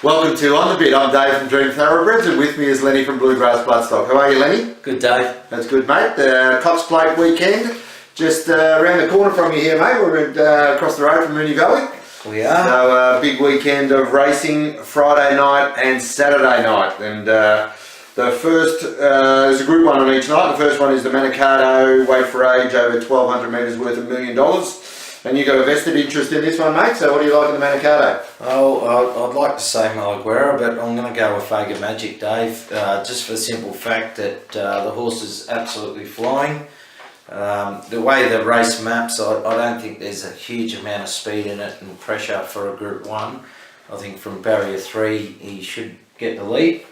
Welcome to On The Bit. I'm Dave from Dream Thoroughbreds, and with me is Lenny from Bluegrass Bloodstock. How are you, Lenny? Good, Dave. That's good, mate. The Cox Plate weekend, just around the corner from you here, mate. We're across the road from Moonee Valley. We are. So big weekend of racing, Friday night and Saturday night. And the first, there's a group one on each night. The first one is the Manikato Weight for Age, over 1,200 metres worth of $1 million. And you've got a vested interest in this one, mate, so what do you like in the Manikato? Oh, I'd like to say Malaguera, but I'm going to go with Vega Magic, Dave, just for the simple fact that the horse is absolutely flying. The way the race maps, I don't think there's a huge amount of speed in it and pressure for a Group 1. I think from barrier 3 he should get the lead,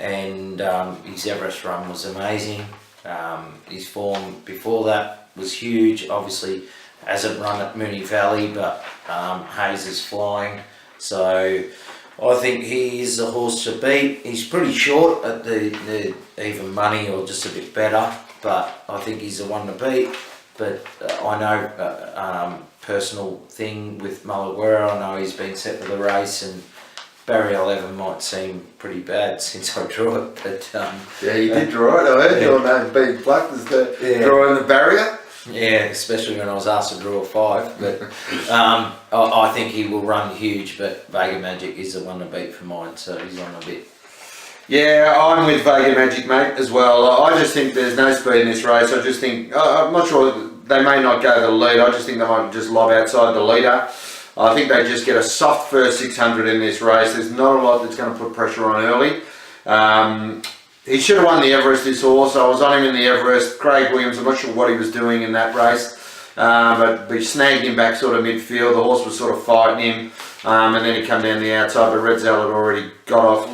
and his Everest run was amazing. His form before that was huge. Obviously hasn't run at Moonee Valley, but Hayes is flying, so I think he is the horse to beat. He's pretty short at the even money, or just a bit better, but I think he's the one to beat. But I know personal thing with Malaguera, I know he's been set for the race, and barrier 11 might seem pretty bad since I drew it, but yeah, you did draw it. I heard your name being plucked as the drawing the barrier. Yeah, especially when I was asked to draw a 5, but I think he will run huge, but Vega Magic is the one to beat for mine, so he's on a bit. Yeah, I'm with Vega Magic, mate, as well. I just think there's no speed in this race. I just think, I'm not sure, they may not go the lead. I just think they might just lob outside the leader. I think they just get a soft first 600 in this race. There's not a lot that's going to put pressure on early. He should have won the Everest, this horse. I was on him in the Everest. Craig Williams, I'm not sure what he was doing in that race, but he snagged him back sort of midfield. The horse was sort of fighting him, and then he came down the outside, but Red Zell had already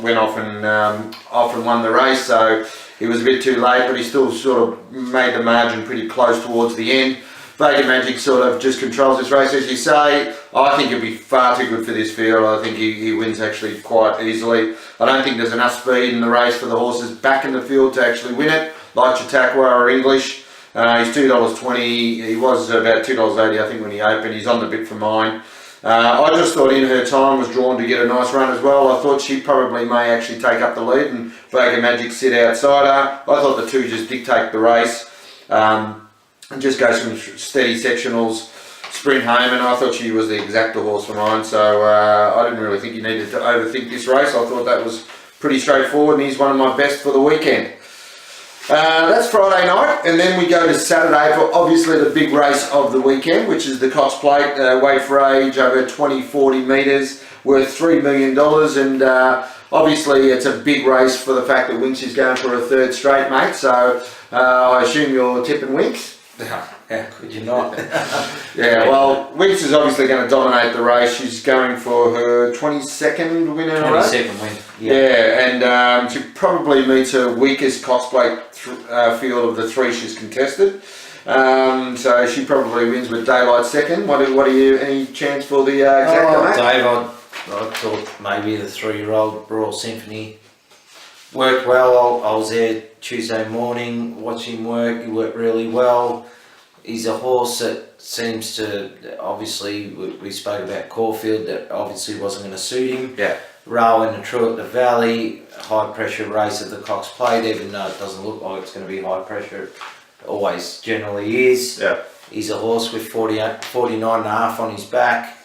went off and won the race, so he was a bit too late, but he still sort of made the margin pretty close towards the end. Vega Magic sort of just controls this race, as you say. I think he'll be far too good for this field. I think he wins actually quite easily. I don't think there's enough speed in the race for the horses back in the field to actually win it, like Chautauqua or English. He's $2.20. He was about $2.80, I think, when he opened. He's on the bit for mine. I just thought In Her Time was drawn to get a nice run as well. I thought she probably may actually take up the lead and Vega Magic sit outside her. I thought the two just dictate the race. And just go some steady sectionals, sprint home, and I thought she was the exacta horse for mine, so I didn't really think you needed to overthink this race. I thought that was pretty straightforward, and he's one of my best for the weekend. That's Friday night, and then we go to Saturday for obviously the big race of the weekend, which is the Cox Plate, Weight for Age, over 40 metres, worth $3 million, and obviously it's a big race for the fact that Winks is going for a third straight, mate, so I assume you're tipping Winks? How could you not? Yeah, well, Winks is obviously going to dominate the race. She's going for her 22nd win in a row. 22nd win. Yeah, and she probably meets her weakest Cox Plate field of the 3 she's contested. So she probably wins with daylight second. What are you? Any chance for the exacta, mate? Dave, I thought maybe the 3-year-old Royal Symphony worked well. I was there Tuesday morning, watching him work. He worked really well. He's a horse that seems to, obviously, we spoke about Caulfield, that obviously wasn't going to suit him. Yeah. Rowing and True at the Valley, high pressure race at the Cox Plate, even though it doesn't look like it's going to be high pressure, it always generally is. Yeah. He's a horse with 49.5 on his back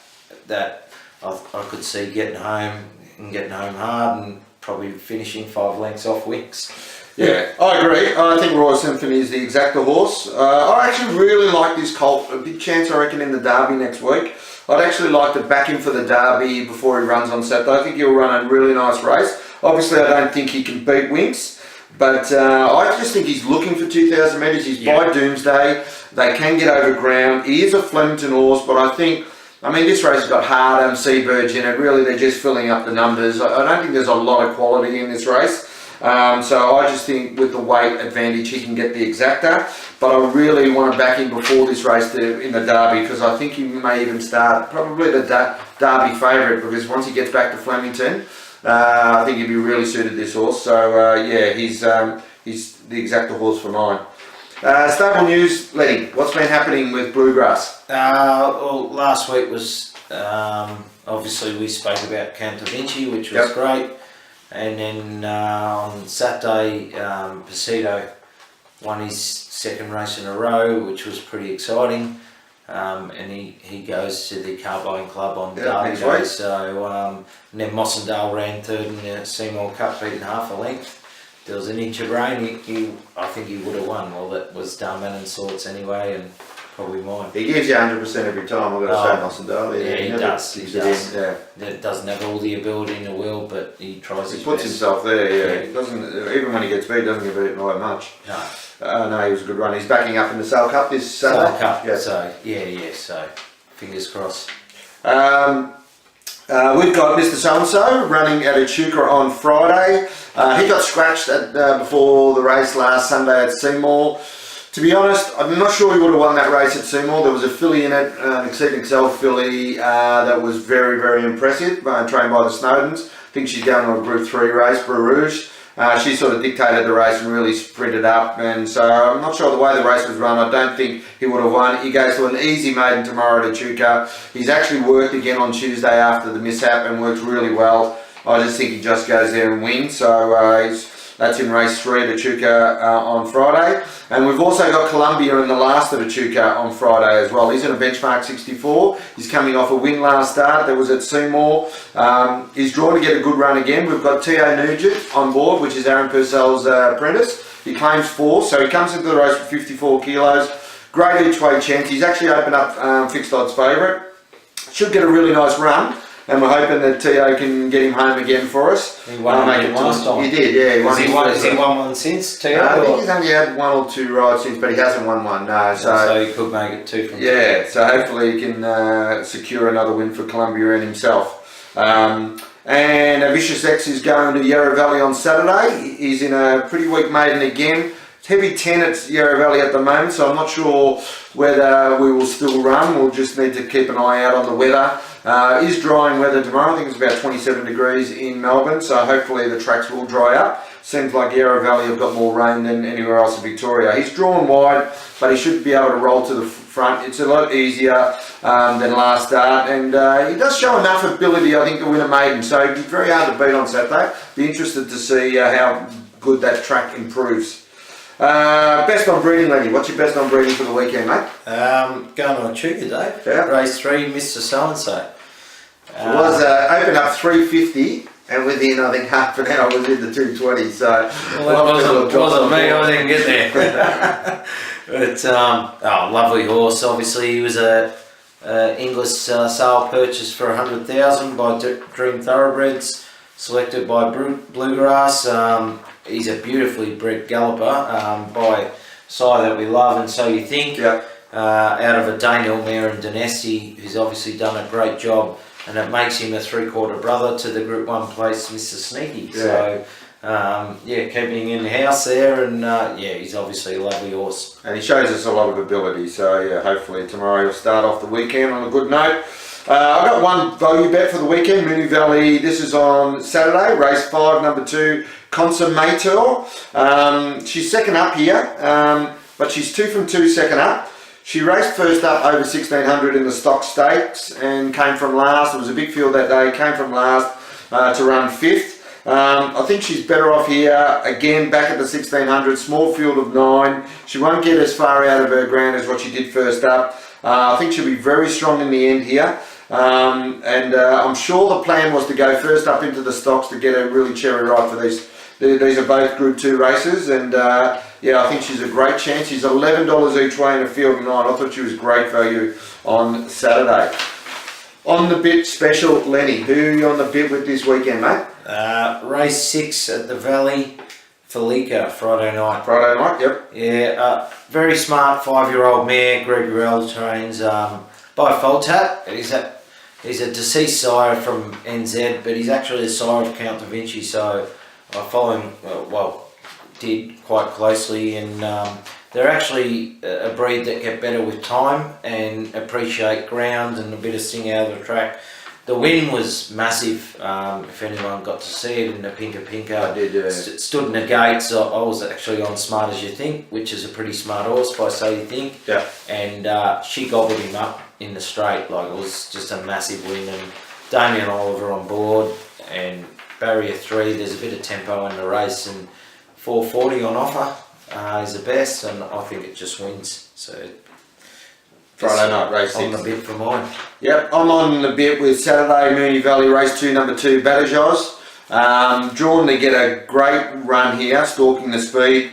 that I could see getting home hard and probably finishing 5 lengths off Winks. Yeah, I agree. I think Royal Symphony is the exacta horse. I actually really like this colt. A big chance, I reckon, in the Derby next week. I'd actually like to back him for the Derby before he runs on Saturday. I think he'll run a really nice race. Obviously, I don't think he can beat Winks, but I just think he's looking for 2,000 metres. He's by Doomsday. They can get over ground. He is a Flemington horse, but I think, this race has got Hardham, Seaburge in it. Really, they're just filling up the numbers. I don't think there's a lot of quality in this race. So I just think with the weight advantage he can get the exacta, but I really want to back him before this race in the Derby, because I think he may even start probably the Derby favourite, because once he gets back to Flemington, I think he'd be really suited this horse. So yeah, he's the exacta horse for mine. Stable news, Lenny, what's been happening with Bluegrass? Well, last week was obviously we spoke about Count Da Vinci, which was great. And then on Saturday, Pasito won his second race in a row, which was pretty exciting. And he goes to the Carbine Club on Derby Day. So and then Mossendale ran third in the Seymour Cup, beating half a length. There was an inch of rain. I think he would have won. Well, that was Darman's sorts anyway, and probably mine. He gives you 100% every time. I've got to say Mossendale. Yeah, he does. He does. Yeah. That doesn't have all the ability in the world, but he tries. He puts himself there. Yeah. He doesn't. Even when he gets beat, he doesn't get beaten by much. No. No, he was a good run. He's backing up in the Sale Cup this Sale Cup. Yeah. So so fingers crossed. We've got Mr. So-and-so running at Echuca on Friday. He got scratched before the race last Sunday at Seymour. To be honest, I'm not sure he would have won that race at Seymour. There was a filly in it, an Exceed Excel filly that was very, very impressive, trained by the Snowdens. I think she's going on a Group 3 race, Brew Rouge. She sort of dictated the race and really sprinted up, and so I'm not sure the way the race was run. I don't think he would have won. He goes to an easy maiden tomorrow at Echuca. He's actually worked again on Tuesday after the mishap and worked really well. I just think he just goes there and wins. So that's in race 3 at Echuca on Friday. And we've also got Columbia in the last at Echuca on Friday as well. He's in a benchmark 64. He's coming off a win last start. That was at Seymour. He's drawn to get a good run again. We've got T.O. Nugent on board, which is Aaron Purcell's apprentice. He claims 4th, so he comes into the race with 54 kilos. Great each way chance. He's actually opened up fixed odds favourite. Should get a really nice run. And we're hoping that T.O. can get him home again for us. He won last time. He did, yeah. Has he won one since, T.O.? I think he's only had 1 or 2 rides since, but he hasn't won one, no. So he could make it 2 from 2. Yeah, so hopefully he can secure another win for Columbia and himself. And a Vicious X is going to Yarra Valley on Saturday. He's in a pretty weak maiden again. It's heavy 10 at Yarra Valley at the moment, so I'm not sure whether we will still run. We'll just need to keep an eye out on the weather. Is drying weather tomorrow. I think it's about 27 degrees in Melbourne, so hopefully the tracks will dry up. Seems like Yarra Valley have got more rain than anywhere else in Victoria. He's drawn wide, but he should be able to roll to the front. It's a lot easier than last start, and he does show enough ability, I think, to win a maiden, so he'd be very hard to beat on Saturday. Be interested to see how good that track improves. Best on breeding, Lenny. What's your best on breeding for the weekend, mate? Going on Echuca, Dave. Yeah. Race 3, Mr. So-and-so. It was opened up 350, and within, I think, half an hour was in the 220. So well, it wasn't me. I didn't get there. But lovely horse. Obviously, he was a English sale purchase for 100,000 by Dream Thoroughbreds, selected by Bluegrass. He's a beautifully bred galloper by sire that we love, and so you think. Yeah. Out of a Daniel Mare and Dynasty, who's obviously done a great job, and it makes him a 3/4 brother to the Group 1 place, Mr. Sneaky. Yeah. So, keeping him in the house there, and he's obviously a lovely horse. And he shows us a lot of ability, so yeah, hopefully tomorrow he'll start off the weekend on a good note. I've got one value bet for the weekend, Moonee Valley. This is on Saturday, race 5, number 2, Consummator. She's second up here, but she's 2 from 2 second up. She raced first up over 1600 in the stock stakes and came from last. It was a big field that day, came from last to run 5th. I think she's better off here, again back at the 1600, small field of 9. She won't get as far out of her ground as what she did first up. I think she'll be very strong in the end here. I'm sure the plan was to go first up into the stocks to get a really cherry ripe for these. These are both Group 2 races, and I think she's a great chance. She's $11 each way in a field of 9. I thought she was great value on Saturday. On the bit special, Lenny, who are you on the bit with this weekend, mate? Race 6 at the Valley, Felica, Friday night. Friday night, yep. Yeah, very smart 5-year-old mare, Greg Rell trains by Foltap. He's a deceased sire from NZ, but he's actually a sire of Count Da Vinci, so I follow him, did quite closely, and they're actually a breed that get better with time and appreciate ground and a bit of sting out of the track. The win was massive, if anyone got to see it in the Pinka. I did, stood in the gates. I was actually on Smart As You Think, which is a pretty smart horse, if I say you think. Yeah. And she gobbled him up. in the straight. Like, it was just a massive win, and Damien Oliver on board, and barrier 3, there's a bit of tempo in the race, and 440 on offer is the best, and I think it just wins. So Friday night race 6. On the bit for mine. Yep, I'm on the bit with Saturday Moonee Valley race 2, number 2, Badajoz. Drawn to get a great run here, stalking the speed.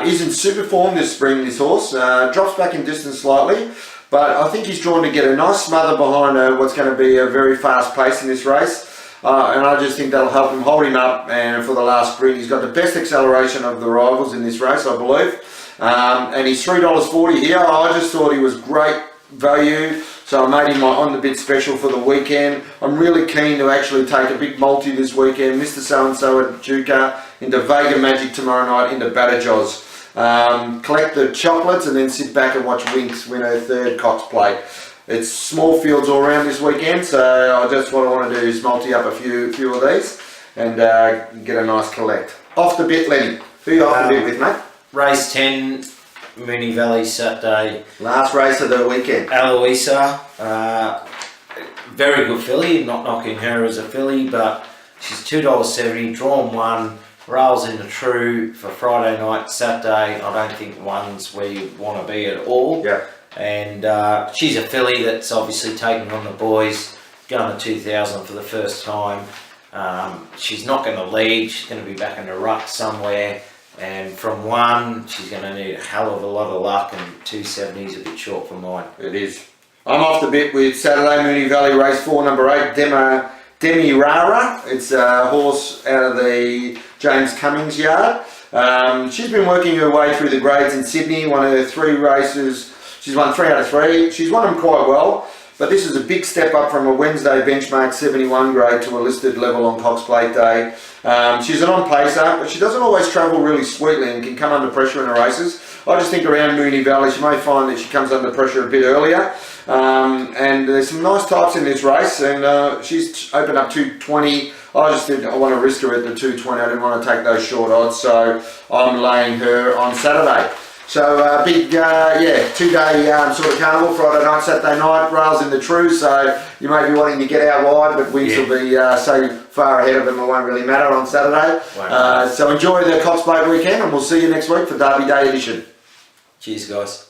He's in super form this spring, this horse. Drops back in distance slightly, but I think he's drawn to get a nice smother behind what's going to be a very fast pace in this race. And I just think that'll help him hold him up, and for the last sprint he's got the best acceleration of the rivals in this race, I believe. And he's $3.40 here. I just thought he was great value, so I made him my on the bit special for the weekend. I'm really keen to actually take a big multi this weekend, Mr. So-and-so at Juka, into Vega Magic tomorrow night, into Badajoz. Collect the chocolates and then sit back and watch Winks win her 3rd Cox Plate. It's small fields all around this weekend, so I just what I want to do is multi up a few of these and get a nice collect. Off the bit, Lenny. Who you off the bit with, mate? Race 10, Moonee Valley Saturday. Last race of the weekend. Eloisa, very good filly, not knocking her as a filly, but she's $2.70, drawn 1, rails in the true for Friday night. Saturday, I don't think 1's where you want to be at all. Yeah. And she's a filly that's obviously taking on the boys, going to 2000 for the first time. She's not going to lead, she's going to be back in the ruck somewhere, and from 1 she's going to need a hell of a lot of luck, and 270 is a bit short for mine. It is. I'm off the bit with Saturday Moonee Valley race 4, number 8, Demirara. It's a horse out of the James Cummings yard. She's been working her way through the grades in Sydney, won her 3 races. She's won 3 out of 3. She's won them quite well, but this is a big step up from a Wednesday benchmark 71 grade to a listed level on Cox Plate Day. She's an on-pacer, but she doesn't always travel really sweetly and can come under pressure in her races. I just think around Moonee Valley she may find that she comes under pressure a bit earlier. And there's some nice types in this race, and she's opened up 220. I just didn't want to risk her at the 220. I didn't want to take those short odds, so I'm laying her on Saturday. So big, 2-day sort of carnival, Friday night, Saturday night, rails in the true, so you may be wanting to get out wide, but Winks will be so far ahead of them it won't really matter on Saturday. So enjoy the Cox Plate weekend, and we'll see you next week for Derby Day edition. Cheers, guys.